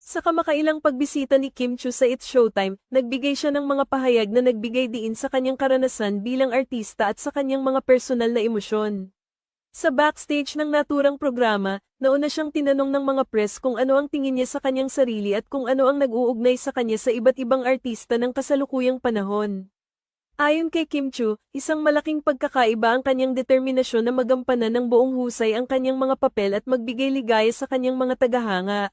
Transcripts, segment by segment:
Sa kamakailang pagbisita ni Kim Chiu sa It's Showtime, nagbigay siya ng mga pahayag na nagbigay diin sa kanyang karanasan bilang artista at sa kanyang mga personal na emosyon. Sa backstage ng naturang programa, nauna siyang tinanong ng mga press kung ano ang tingin niya sa kanyang sarili at kung ano ang nag-uugnay sa kanya sa iba't ibang artista ng kasalukuyang panahon. Ayon kay Kim Chiu, isang malaking pagkakaiba ang kanyang determinasyon na magampanan ng buong husay ang kanyang mga papel at magbigay ligaya sa kanyang mga tagahanga.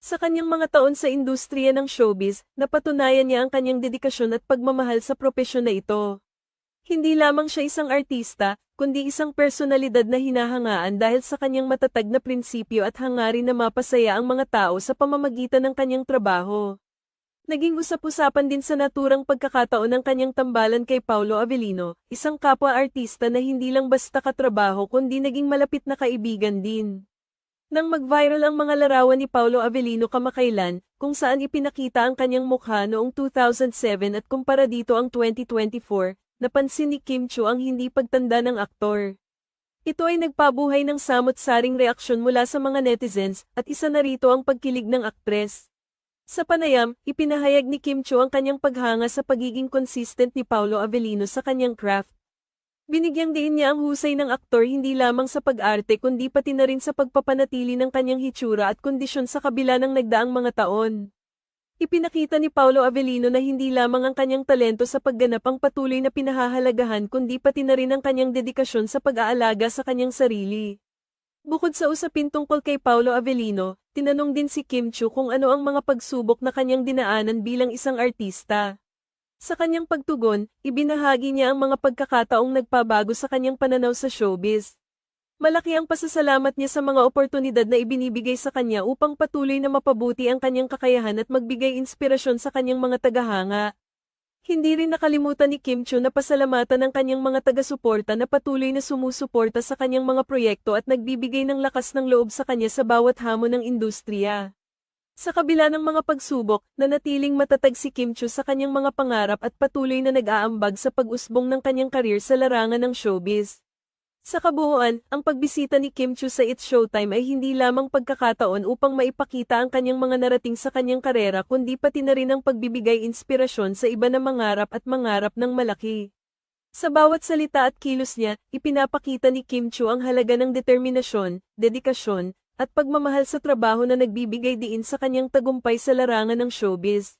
Sa kanyang mga taon sa industriya ng showbiz, napatunayan niya ang kanyang dedikasyon at pagmamahal sa propesyon na ito. Hindi lamang siya isang artista, kundi isang personalidad na hinahangaan dahil sa kanyang matatag na prinsipyo at hangarin na mapasaya ang mga tao sa pamamagitan ng kanyang trabaho. Naging usap-usapan din sa naturang pagkakataon ng kanyang tambalan kay Paolo Avellino, isang kapwa-artista na hindi lang basta katrabaho kundi naging malapit na kaibigan din. Nang mag-viral ang mga larawan ni Paolo Avellino kamakailan, kung saan ipinakita ang kanyang mukha noong 2007 at kumpara dito ang 2024, napansin ni Kim Chiu ang hindi pagtanda ng aktor. Ito ay nagpabuhay ng samot-saring reaksyon mula sa mga netizens, at isa na rito ang pagkilig ng aktres. Sa panayam, ipinahayag ni Kim Chiu ang kanyang paghanga sa pagiging consistent ni Paolo Avellino sa kanyang craft. Binigyang diin niya ang husay ng aktor hindi lamang sa pag-arte kundi pati na rin sa pagpapanatili ng kanyang hitsura at kondisyon sa kabila ng nagdaang mga taon. Ipinakita ni Paolo Avellino na hindi lamang ang kanyang talento sa pagganap ang patuloy na pinahahalagahan kundi pati na rin ang kanyang dedikasyon sa pag-aalaga sa kanyang sarili. Bukod sa usapin tungkol kay Paolo Avellino, tinanong din si Kim Chiu kung ano ang mga pagsubok na kanyang dinaanan bilang isang artista. Sa kanyang pagtugon, ibinahagi niya ang mga pagkakataong nagpabago sa kanyang pananaw sa showbiz. Malaki ang pasasalamat niya sa mga oportunidad na ibinibigay sa kanya upang patuloy na mapabuti ang kanyang kakayahan at magbigay inspirasyon sa kanyang mga tagahanga. Hindi rin nakalimutan ni Kim Chiu na pasalamatan ang kanyang mga taga-suporta na patuloy na sumusuporta sa kanyang mga proyekto at nagbibigay ng lakas ng loob sa kanya sa bawat hamon ng industriya. Sa kabila ng mga pagsubok, nanatiling matatag si Kim Chiu sa kanyang mga pangarap at patuloy na nag-aambag sa pag-usbong ng kanyang karir sa larangan ng showbiz. Sa kabuuan, ang pagbisita ni Kim Chiu sa It's Showtime ay hindi lamang pagkakataon upang maipakita ang kanyang mga narating sa kanyang karera kundi pati na rin ang pagbibigay inspirasyon sa iba na mangarap at mangarap ng malaki. Sa bawat salita at kilos niya, ipinapakita ni Kim Chiu ang halaga ng determinasyon, dedikasyon, at pagmamahal sa trabaho na nagbibigay diin sa kanyang tagumpay sa larangan ng showbiz.